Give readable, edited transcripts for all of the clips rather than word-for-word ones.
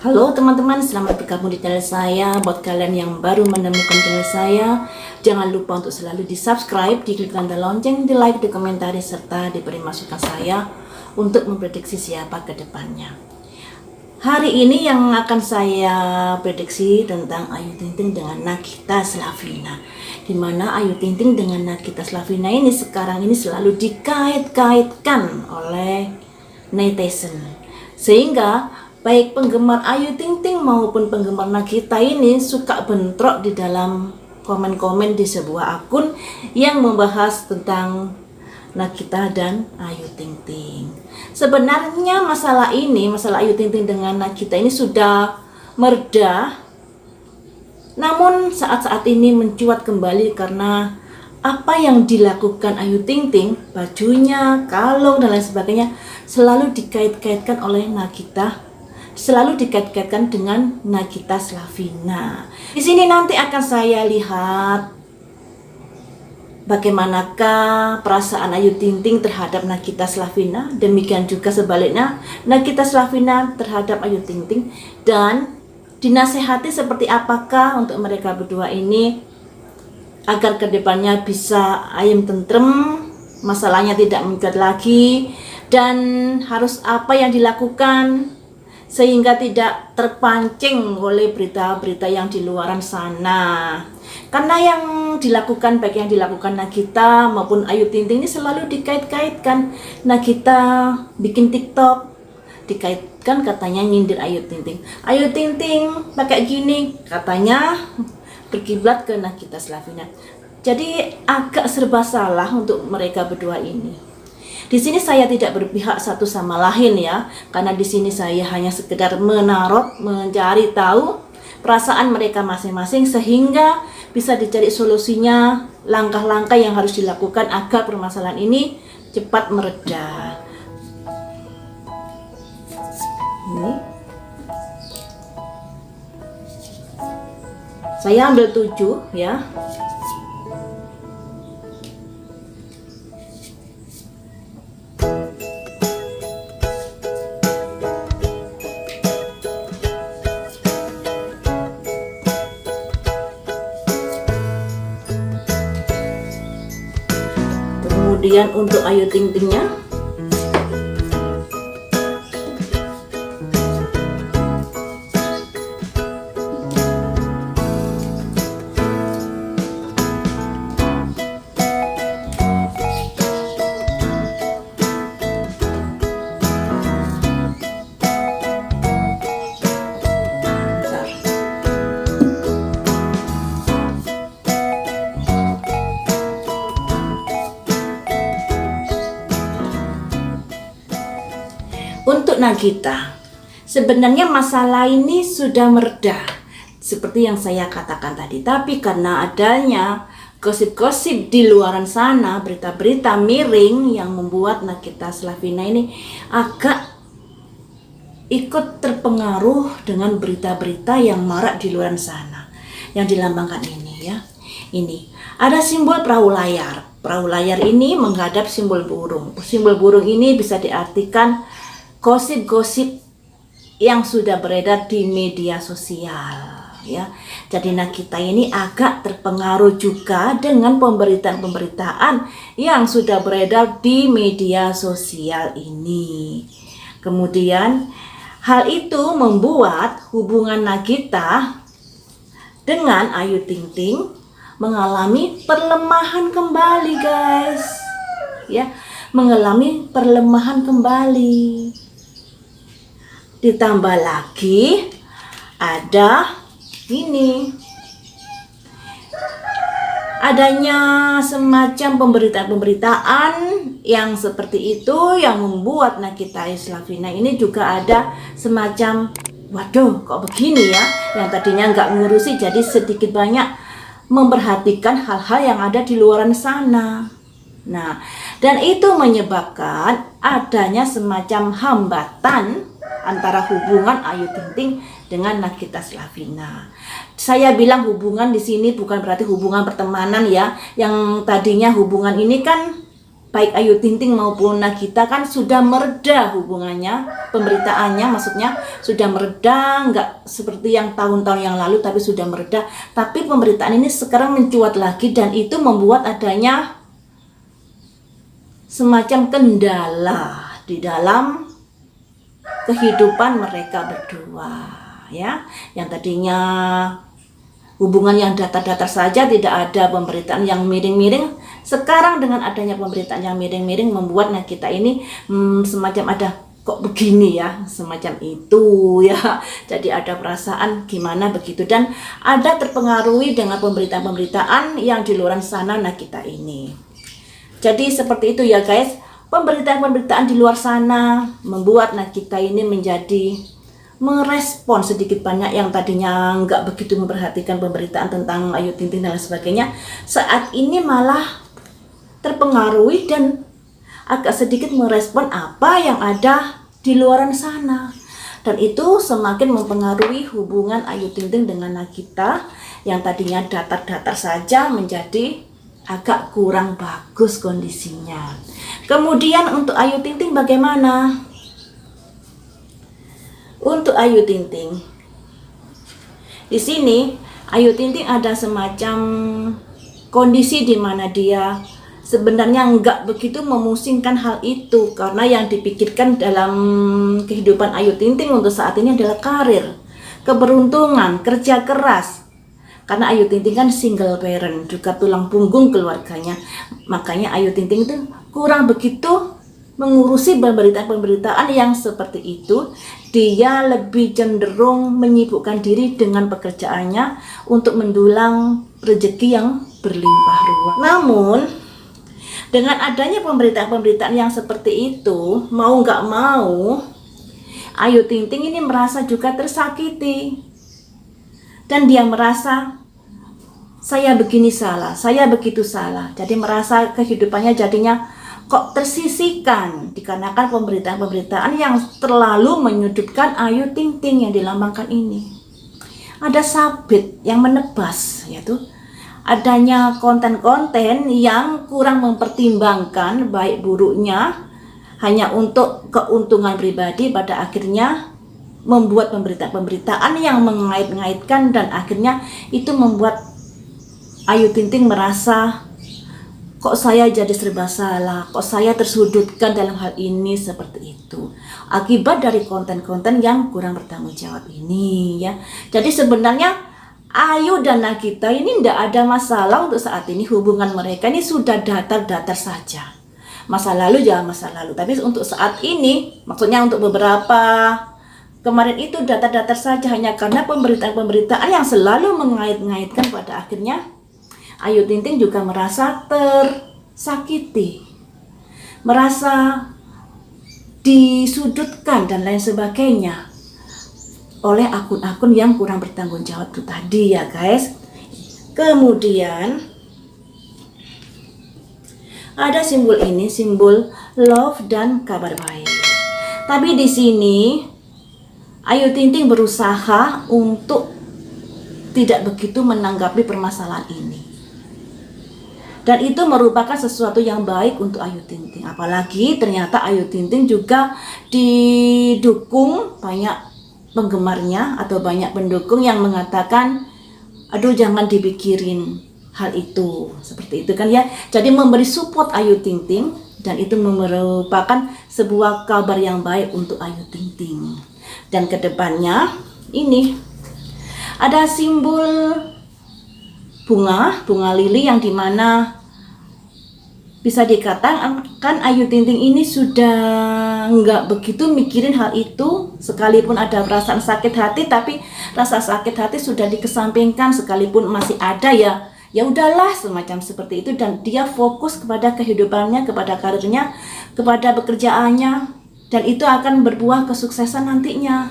Halo teman-teman, selamat bergabung di channel saya. Buat kalian yang baru menemukan channel saya, jangan lupa untuk selalu di subscribe, diklik tanda lonceng, di like, di komentari, serta diberi masukan saya untuk memprediksi siapa ke depannya. Hari ini yang akan saya prediksi tentang Ayu Ting Ting dengan Nagita Slavina, dimana Ayu Ting Ting dengan Nagita Slavina ini sekarang ini selalu dikait-kaitkan oleh netizen, sehingga baik penggemar Ayu Ting Ting maupun penggemar Nagita ini suka bentrok di dalam komen-komen di sebuah akun yang membahas tentang Nagita dan Ayu Ting Ting. Sebenarnya masalah Ayu Ting Ting dengan Nagita ini sudah mereda, namun saat-saat ini mencuat kembali karena apa yang dilakukan Ayu Ting Ting, bajunya, kalung dan lain sebagainya selalu dikait-kaitkan oleh Nagita, selalu dikait-kaitkan dengan Nagita Slavina. Di sini nanti akan saya lihat bagaimanakah perasaan Ayu Ting Ting terhadap Nagita Slavina, demikian juga sebaliknya Nagita Slavina terhadap Ayu Ting Ting, dan dinasehati seperti apakah untuk mereka berdua ini agar kedepannya bisa ayem tentrem, masalahnya tidak mencuat lagi, dan harus apa yang dilakukan sehingga tidak terpancing oleh berita-berita yang di luaran sana. Karena yang dilakukan, baik yang dilakukan Nagita maupun Ayu Ting Ting ini selalu dikait-kaitkan. Nagita bikin TikTok, dikaitkan katanya nyindir Ayu Ting Ting. Ayu Ting Ting pakai gini, katanya berkiblat ke Nagita Slavina. Jadi agak serba salah untuk mereka berdua ini. Di sini saya tidak berpihak satu sama lain ya, karena di sini saya hanya sekedar mencari tahu perasaan mereka masing-masing sehingga bisa dicari solusinya, langkah-langkah yang harus dilakukan agar permasalahan ini cepat mereda. Ini saya ambil 7 ya. Kemudian untuk Ayu Ting Tingnya, untuk Nagita, sebenarnya masalah ini sudah mereda seperti yang saya katakan tadi, tapi karena adanya gosip-gosip di luaran sana, berita-berita miring yang membuat Nagita Slavina ini agak ikut terpengaruh dengan berita-berita yang marak di luaran sana yang dilambangkan ini ya. Ini ada simbol perahu layar. Perahu layar ini menghadap simbol burung. Simbol burung ini bisa diartikan gosip-gosip yang sudah beredar di media sosial ya. Jadi Nagita ini agak terpengaruh juga dengan pemberitaan-pemberitaan yang sudah beredar di media sosial ini. Kemudian hal itu membuat hubungan Nagita dengan Ayu Ting Ting mengalami perlemahan kembali, guys. Ya, mengalami perlemahan kembali. Ditambah lagi ada ini, adanya semacam pemberitaan-pemberitaan yang seperti itu yang membuat Nagita Slavina ini juga ada semacam waduh kok begini ya, yang tadinya nggak ngurusi jadi sedikit banyak memperhatikan hal-hal yang ada di luaran sana. Nah, dan itu menyebabkan adanya semacam hambatan antara hubungan Ayu Ting Ting dengan Nagita Slavina. Saya bilang hubungan di sini bukan berarti hubungan pertemanan ya. Yang tadinya hubungan ini kan baik Ayu Ting Ting maupun Nagita kan sudah mereda hubungannya, pemberitaannya maksudnya sudah mereda, nggak seperti yang tahun-tahun yang lalu tapi sudah mereda. Tapi pemberitaan ini sekarang mencuat lagi dan itu membuat adanya semacam kendala di dalam kehidupan mereka berdua ya. Yang tadinya hubungan yang datar-datar saja, tidak ada pemberitaan yang miring-miring. Sekarang dengan adanya pemberitaan yang miring-miring membuat kita ini semacam ada kok begini ya, semacam itu ya. Jadi ada perasaan gimana begitu dan ada terpengaruhi dengan pemberitaan-pemberitaan yang di luar sana kita ini. Jadi seperti itu ya guys, pemberitaan-pemberitaan di luar sana membuat kita ini menjadi merespon sedikit banyak yang tadinya nggak begitu memperhatikan pemberitaan tentang Ayu Ting Ting dan lain sebagainya, saat ini malah terpengaruhi dan agak sedikit merespon apa yang ada di luaran sana, dan itu semakin mempengaruhi hubungan Ayu Ting Ting dengan Nagita yang tadinya datar-datar saja menjadi agak kurang bagus kondisinya. Kemudian untuk Ayu Ting Ting bagaimana? Untuk Ayu Ting Ting, di sini Ayu Ting Ting ada semacam kondisi di mana dia sebenarnya nggak begitu memusingkan hal itu, karena yang dipikirkan dalam kehidupan Ayu Ting Ting untuk saat ini adalah karir, keberuntungan, kerja keras. Karena Ayu Ting Ting kan single parent, juga tulang punggung keluarganya. Makanya Ayu Ting Ting itu kurang begitu mengurusi pemberitaan-pemberitaan yang seperti itu. Dia lebih cenderung menyibukkan diri dengan pekerjaannya untuk mendulang rezeki yang berlimpah ruah. Namun dengan adanya pemberitaan-pemberitaan yang seperti itu, mau nggak mau Ayu Ting Ting ini merasa juga tersakiti. Dan dia merasa saya begini salah, saya begitu salah. Jadi merasa kehidupannya jadinya kok tersisihkan dikarenakan pemberitaan-pemberitaan yang terlalu menyudutkan Ayu Ting Ting yang dilambangkan ini. Ada sabit yang menebas, yaitu adanya konten-konten yang kurang mempertimbangkan baik buruknya hanya untuk keuntungan pribadi, pada akhirnya membuat pemberitaan-pemberitaan yang mengait-ngaitkan, dan akhirnya itu membuat Ayu Ting Ting merasa kok saya jadi serba salah, kok saya tersudutkan dalam hal ini, seperti itu. Akibat dari konten-konten yang kurang bertanggung jawab ini ya. Jadi sebenarnya Ayu dan Nagita ini tidak ada masalah untuk saat ini, hubungan mereka ini sudah datar-datar saja. Masa lalu ya masa lalu, tapi untuk saat ini, maksudnya untuk beberapa kemarin itu datar-datar saja, hanya karena pemberitaan-pemberitaan yang selalu mengait-ngaitkan, pada akhirnya Ayu Ting Ting juga merasa tersakiti, merasa disudutkan dan lain sebagainya oleh akun-akun yang kurang bertanggung jawab itu tadi ya guys. Kemudian ada simbol ini, simbol love dan kabar baik. Tapi di sini Ayu Ting Ting berusaha untuk tidak begitu menanggapi permasalahan ini. Dan itu merupakan sesuatu yang baik untuk Ayu Ting Ting. Apalagi ternyata Ayu Ting Ting juga didukung banyak penggemarnya atau banyak pendukung yang mengatakan, aduh jangan dipikirin hal itu. Seperti itu kan ya. Jadi memberi support Ayu Ting Ting, dan itu merupakan sebuah kabar yang baik untuk Ayu Ting Ting. Dan kedepannya ini ada simbol bunga lili, yang dimana bisa dikatakan Ayu Ting Ting ini sudah nggak begitu mikirin hal itu. Sekalipun ada perasaan sakit hati, tapi rasa sakit hati sudah dikesampingkan. Sekalipun masih ada ya udahlah, semacam seperti itu. Dan dia fokus kepada kehidupannya, kepada karirnya, kepada pekerjaannya, dan itu akan berbuah kesuksesan nantinya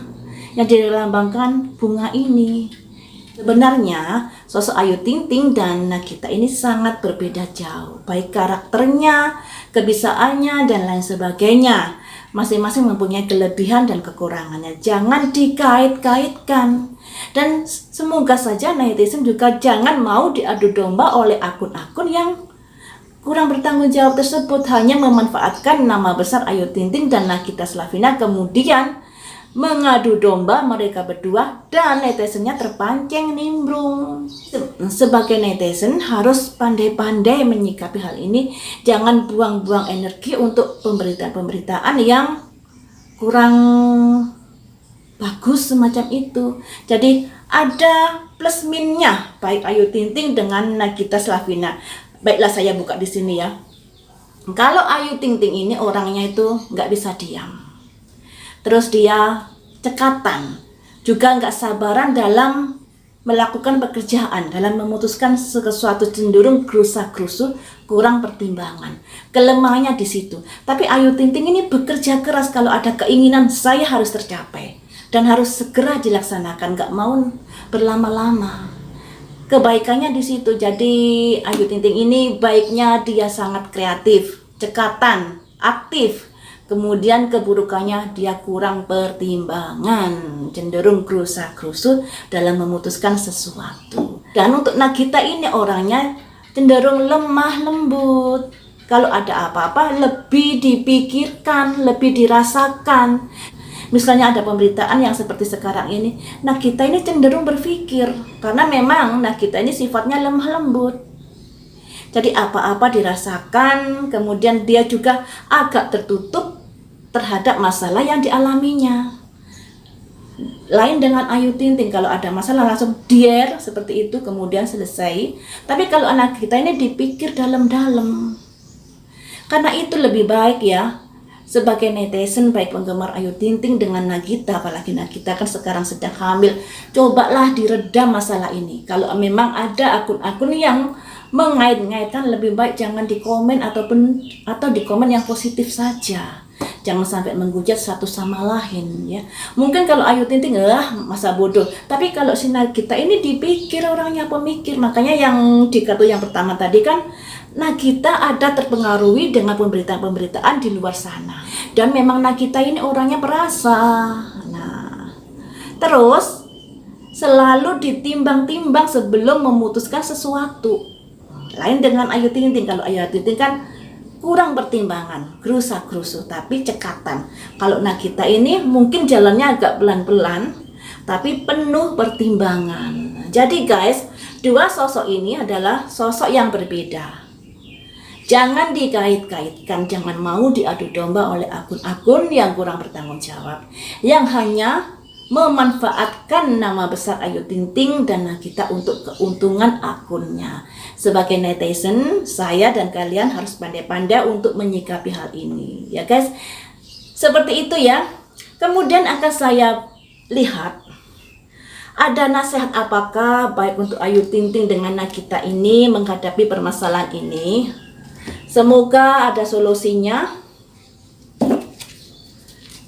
yang dilambangkan bunga ini. Sebenarnya sosok Ayu Ting Ting dan Nagita ini sangat berbeda jauh, baik karakternya, kebiasaannya, dan lain sebagainya. Masing-masing mempunyai kelebihan dan kekurangannya. Jangan dikait-kaitkan. Dan semoga saja netizen juga jangan mau diadu domba oleh akun-akun yang kurang bertanggung jawab tersebut hanya memanfaatkan nama besar Ayu Ting Ting dan Nagita Slavina, kemudian mengadu domba mereka berdua dan netizennya terpancing nimbrung. Sebagai netizen harus pandai-pandai menyikapi hal ini, jangan buang-buang energi untuk pemberitaan-pemberitaan yang kurang bagus semacam itu. Jadi ada plus minusnya baik Ayu Ting Ting dengan Nagita Slavina. Baiklah, saya buka di sini ya. Kalau Ayu Ting Ting ini orangnya itu nggak bisa diam. Terus dia cekatan, juga nggak sabaran dalam melakukan pekerjaan, dalam memutuskan sesuatu cenderung gerusa-gerusu, kurang pertimbangan. Kelemahannya di situ. Tapi Ayu Ting Ting ini bekerja keras, kalau ada keinginan saya harus tercapai dan harus segera dilaksanakan, nggak mau berlama-lama. Kebaikannya di situ. Jadi Ayu Ting Ting ini baiknya dia sangat kreatif, cekatan, aktif. Kemudian keburukannya dia kurang pertimbangan, cenderung gerusa-gerusu dalam memutuskan sesuatu. Dan untuk Nagita ini orangnya cenderung lemah lembut. Kalau ada apa-apa lebih dipikirkan, lebih dirasakan. Misalnya ada pemberitaan yang seperti sekarang ini, Nagita ini cenderung berpikir, karena memang Nagita ini sifatnya lemah lembut. Jadi apa-apa dirasakan, kemudian dia juga agak tertutup terhadap masalah yang dialaminya. Lain dengan Ayu Ting Ting, kalau ada masalah langsung dier seperti itu, kemudian selesai. Tapi kalau anak kita ini dipikir dalam-dalam. Karena itu lebih baik ya, sebagai netizen, baik penggemar Ayu Ting Ting dengan Nagita, apalagi Nagita kan sekarang sedang hamil, cobalah diredam masalah ini. Kalau memang ada akun-akun yang mengait-ngaitkan, lebih baik jangan di komen atau di komen yang positif saja. Jangan sampai menghujat satu sama lain ya. Mungkin kalau Ayu Ting Ting masa bodoh, tapi kalau si Nagita ini dipikir, orangnya pemikir. Makanya yang di kartu yang pertama tadi kan, Nagita ada terpengaruhi dengan pemberitaan-pemberitaan di luar sana. Dan memang Nagita ini orangnya perasa. Nah, terus selalu ditimbang-timbang sebelum memutuskan sesuatu. Lain dengan Ayu Ting Ting. Kalau Ayu Ting Ting kan kurang pertimbangan, gerusa-gerusu, tapi cekatan. Kalau Nagita ini mungkin jalannya agak pelan-pelan, tapi penuh pertimbangan. Jadi guys, dua sosok ini adalah sosok yang berbeda. Jangan dikait-kaitkan, jangan mau diadu domba oleh akun-akun yang kurang bertanggung jawab, yang hanya memanfaatkan nama besar Ayu Ting Ting dan Nagita untuk keuntungan akunnya. Sebagai netizen, saya dan kalian harus pandai-pandai untuk menyikapi hal ini, ya guys. Seperti itu ya. Kemudian akan saya lihat ada nasihat apakah baik untuk Ayu Ting Ting dengan Nagita ini menghadapi permasalahan ini. Semoga ada solusinya.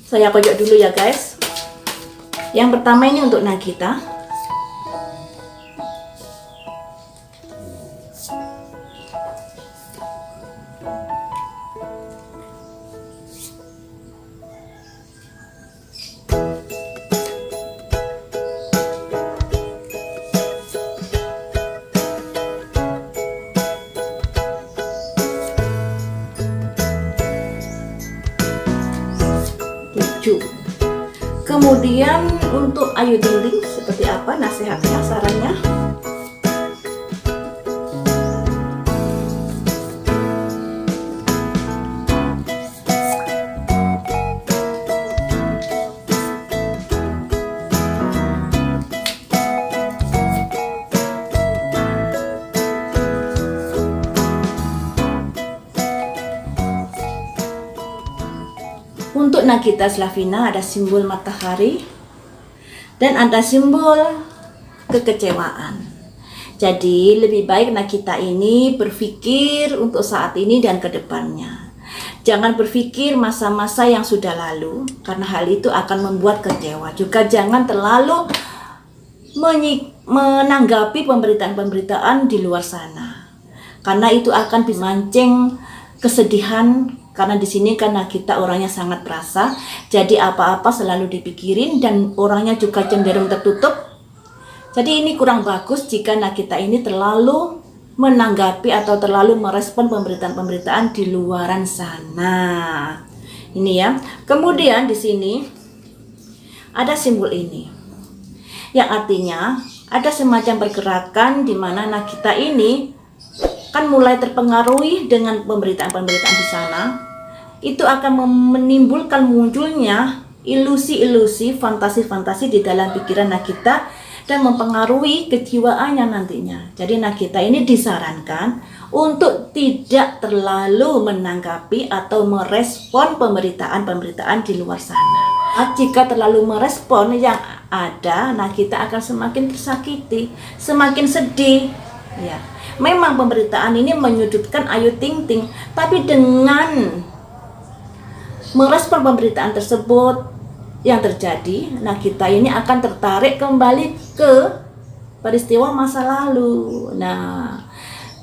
Saya pojok dulu ya guys. Yang pertama ini untuk Nagita. Kemudian untuk Ayu Ting Ting seperti apa nasihatnya, sarannya? Untuk Nagita Slavina ada simbol matahari dan ada simbol kekecewaan. Jadi lebih baik Nagita ini berpikir untuk saat ini dan ke depannya. Jangan berpikir masa-masa yang sudah lalu, karena hal itu akan membuat kecewa. Juga jangan terlalu menanggapi pemberitaan-pemberitaan di luar sana, karena itu akan memancing kesedihan. Karena di sini kan Nagita orangnya sangat perasa, jadi apa-apa selalu dipikirin dan orangnya juga cenderung tertutup. Jadi ini kurang bagus jika Nagita ini terlalu menanggapi atau terlalu merespon pemberitaan-pemberitaan di luaran sana. Ini ya. Kemudian di sini ada simbol ini, yang artinya ada semacam pergerakan di mana kita ini kan mulai terpengaruhi dengan pemberitaan-pemberitaan di sana. Itu akan menimbulkan munculnya ilusi-ilusi, fantasi-fantasi di dalam pikiran kita dan mempengaruhi kejiwaannya nantinya. Jadi kita ini disarankan untuk tidak terlalu menanggapi atau merespon pemberitaan-pemberitaan di luar sana. Jika terlalu merespon yang ada, kita akan semakin tersakiti, semakin sedih. Ya, memang pemberitaan ini menyudutkan Ayu Ting Ting, tapi dengan merespon pemberitaan tersebut yang terjadi, kita ini akan tertarik kembali ke peristiwa masa lalu.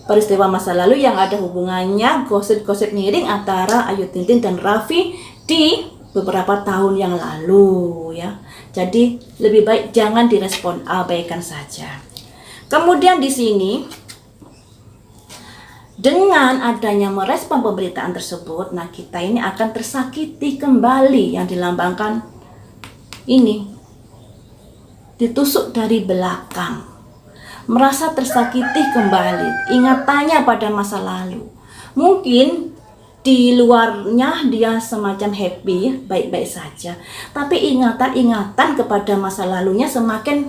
Peristiwa masa lalu yang ada hubungannya gosip-gosip miring antara Ayu Ting Ting dan Raffi di beberapa tahun yang lalu ya. Jadi lebih baik jangan direspon, abaikan saja. Kemudian di sini dengan adanya merespon pemberitaan tersebut, kita ini akan tersakiti kembali, yang dilambangkan ini ditusuk dari belakang, merasa tersakiti kembali, ingatannya pada masa lalu. Mungkin di luarnya dia semacam happy, baik-baik saja, tapi ingatan-ingatan kepada masa lalunya semakin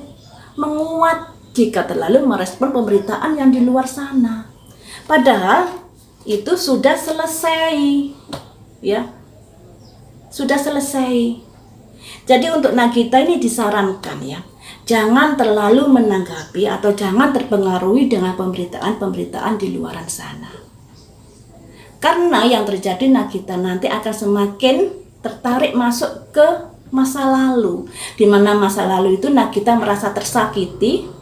menguat jika terlalu merespon pemberitaan yang di luar sana. Padahal itu sudah selesai, ya, sudah selesai. Jadi untuk kita ini disarankan ya, jangan terlalu menanggapi atau jangan terpengaruhi dengan pemberitaan-pemberitaan di luaran sana. Karena yang terjadi kita nanti akan semakin tertarik masuk ke masa lalu, di mana masa lalu itu kita merasa tersakiti.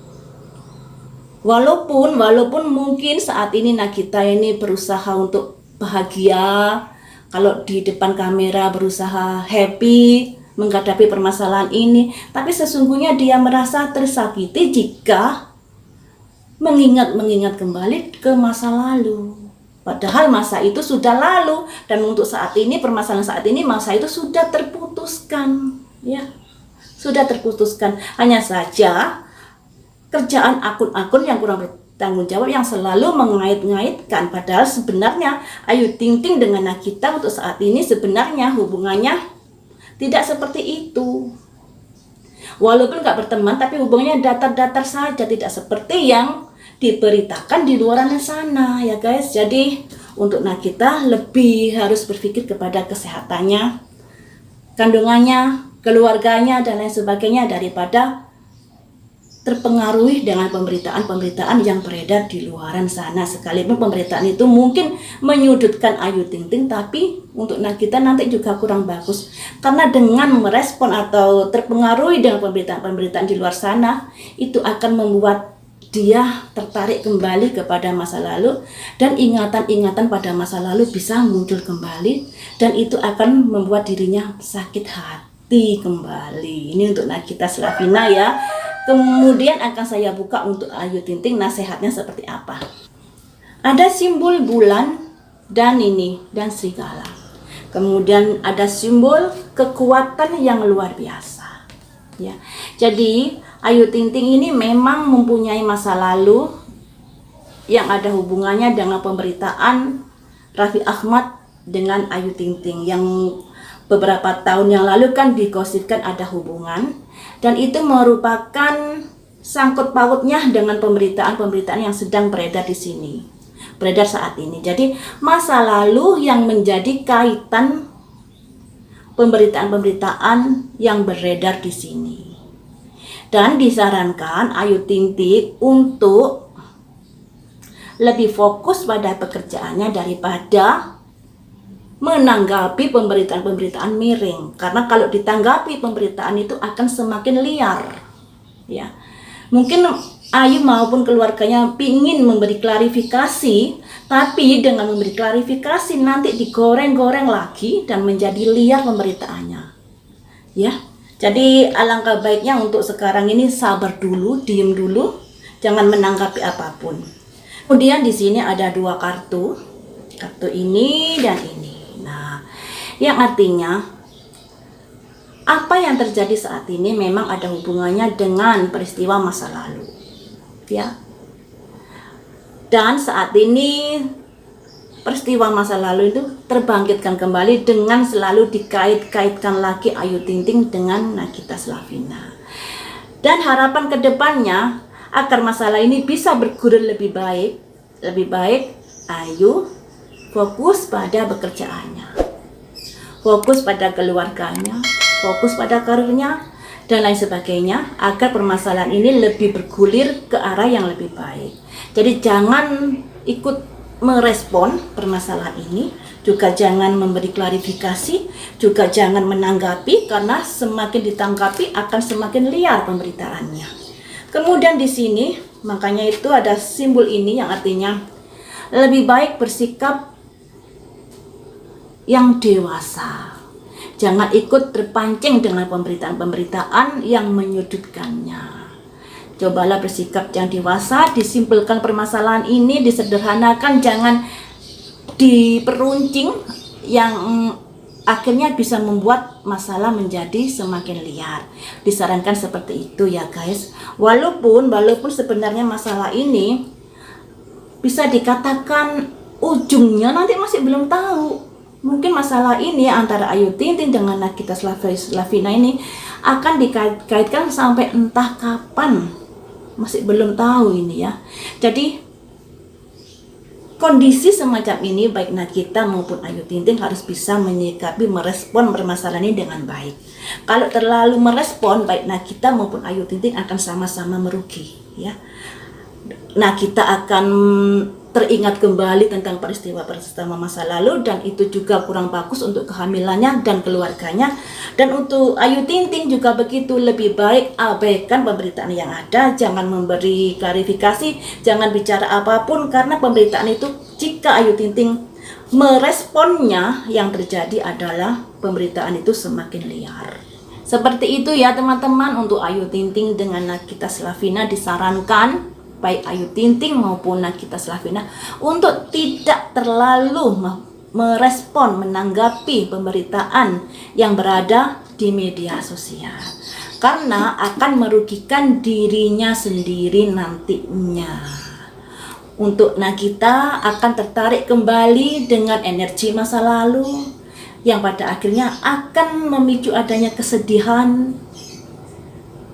Walaupun mungkin saat ini kita ini berusaha untuk bahagia, kalau di depan kamera berusaha happy menghadapi permasalahan ini, tapi sesungguhnya dia merasa tersakiti jika mengingat kembali ke masa lalu. Padahal masa itu sudah lalu, dan untuk saat ini, permasalahan saat ini, masa itu sudah terputuskan, ya, sudah terputuskan. Hanya saja kerjaan akun-akun yang kurang bertanggung jawab yang selalu mengait-ngaitkan, padahal sebenarnya Ayu Ting Ting dengan Nagita untuk saat ini sebenarnya hubungannya tidak seperti itu. Walaupun gak berteman, tapi hubungannya datar-datar saja, tidak seperti yang diberitakan di luar sana ya guys. Jadi untuk Nagita lebih harus berpikir kepada kesehatannya, kandungannya, keluarganya dan lain sebagainya, daripada terpengaruhi dengan pemberitaan-pemberitaan yang beredar di luaran sana. Sekalipun pemberitaan itu mungkin menyudutkan Ayu Ting Ting, tapi untuk Nagita nanti juga kurang bagus, karena dengan merespon atau terpengaruhi dengan pemberitaan-pemberitaan di luar sana, itu akan membuat dia tertarik kembali kepada masa lalu, dan ingatan-ingatan pada masa lalu bisa muncul kembali, dan itu akan membuat dirinya sakit hati kembali. Ini untuk Nagita Slavina ya. Kemudian akan saya buka untuk Ayu Ting Ting, nasihatnya seperti apa. Ada simbol bulan dan serigala. Kemudian ada simbol kekuatan yang luar biasa. Ya. Jadi Ayu Ting Ting ini memang mempunyai masa lalu yang ada hubungannya dengan pemberitaan Raffi Ahmad dengan Ayu Ting Ting yang beberapa tahun yang lalu kan digosipkan ada hubungan, dan itu merupakan sangkut pautnya dengan pemberitaan-pemberitaan yang sedang beredar di sini, beredar saat ini. Jadi masa lalu yang menjadi kaitan pemberitaan-pemberitaan yang beredar di sini. Dan disarankan Ayu Ting Ting untuk lebih fokus pada pekerjaannya daripada menanggapi pemberitaan-pemberitaan miring. Karena kalau ditanggapi pemberitaan itu akan semakin liar. Ya, mungkin Ayu maupun keluarganya ingin memberi klarifikasi, tapi dengan memberi klarifikasi nanti digoreng-goreng lagi dan menjadi liar pemberitaannya. Ya. Jadi alangkah baiknya untuk sekarang ini sabar dulu, diem dulu, jangan menanggapi apapun. Kemudian di sini ada dua kartu. Kartu ini dan ini. Nah, yang artinya apa yang terjadi saat ini memang ada hubungannya dengan peristiwa masa lalu. Ya. Dan saat ini peristiwa masa lalu itu terbangkitkan kembali dengan selalu dikait-kaitkan lagi Ayu Ting Ting dengan Nagita Slavina. Dan harapan kedepannya agar masalah ini bisa bergulir lebih baik Ayu fokus pada pekerjaannya, fokus pada keluarganya, fokus pada karirnya dan lain sebagainya, agar permasalahan ini lebih bergulir ke arah yang lebih baik. Jadi jangan ikut merespon permasalahan ini, juga jangan memberi klarifikasi, juga jangan menanggapi, karena semakin ditanggapi akan semakin liar pemberitaannya. Kemudian di sini makanya itu ada simbol ini yang artinya lebih baik bersikap yang dewasa. Jangan ikut terpancing dengan pemberitaan-pemberitaan yang menyudutkannya. Cobalah bersikap yang dewasa, disimpulkan permasalahan ini, disederhanakan, jangan diperuncing yang akhirnya bisa membuat masalah menjadi semakin liar. Disarankan seperti itu ya guys. Walaupun sebenarnya masalah ini bisa dikatakan ujungnya nanti masih belum tahu. Mungkin masalah ini antara Ayu Ting Ting dengan Nagita Slavina ini akan dikaitkan sampai entah kapan, masih belum tahu ini ya. Jadi kondisi semacam ini baik Nagita maupun Ayu Ting Ting harus bisa menyikapi, merespon permasalahan ini dengan baik. Kalau terlalu merespon baik Nagita maupun Ayu Ting Ting akan sama-sama merugi ya. Nagita akan teringat kembali tentang peristiwa masa lalu, dan itu juga kurang bagus untuk kehamilannya dan keluarganya. Dan untuk Ayu Ting Ting juga begitu, lebih baik abaikan pemberitaan yang ada, jangan memberi klarifikasi, jangan bicara apapun, karena pemberitaan itu jika Ayu Ting Ting meresponnya, yang terjadi adalah pemberitaan itu semakin liar. Seperti itu ya teman-teman, untuk Ayu Ting Ting dengan Nagita Slavina disarankan baik Ayu Ting Ting maupun Nagita Slavina untuk tidak terlalu merespon, menanggapi pemberitaan yang berada di media sosial, karena akan merugikan dirinya sendiri nantinya. Untuk Nagita akan tertarik kembali dengan energi masa lalu yang pada akhirnya akan memicu adanya kesedihan,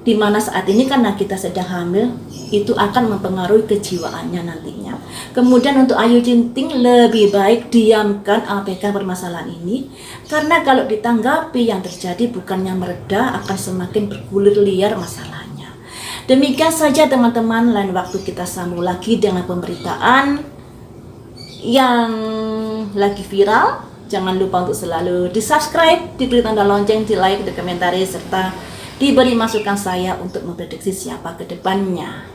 di mana saat ini kan Nagita sedang hamil, itu akan mempengaruhi kejiwaannya nantinya. Kemudian untuk Ayu Ting Ting lebih baik diamkan, abaikan permasalahan ini, karena kalau ditanggapi yang terjadi bukannya mereda, akan semakin bergulir liar masalahnya. Demikian saja teman-teman, lain waktu kita sambung lagi dengan pemberitaan yang lagi viral. Jangan lupa untuk selalu di subscribe, diklik tanda lonceng, di like, di komentari, serta diberi masukan saya untuk memprediksi siapa ke depannya.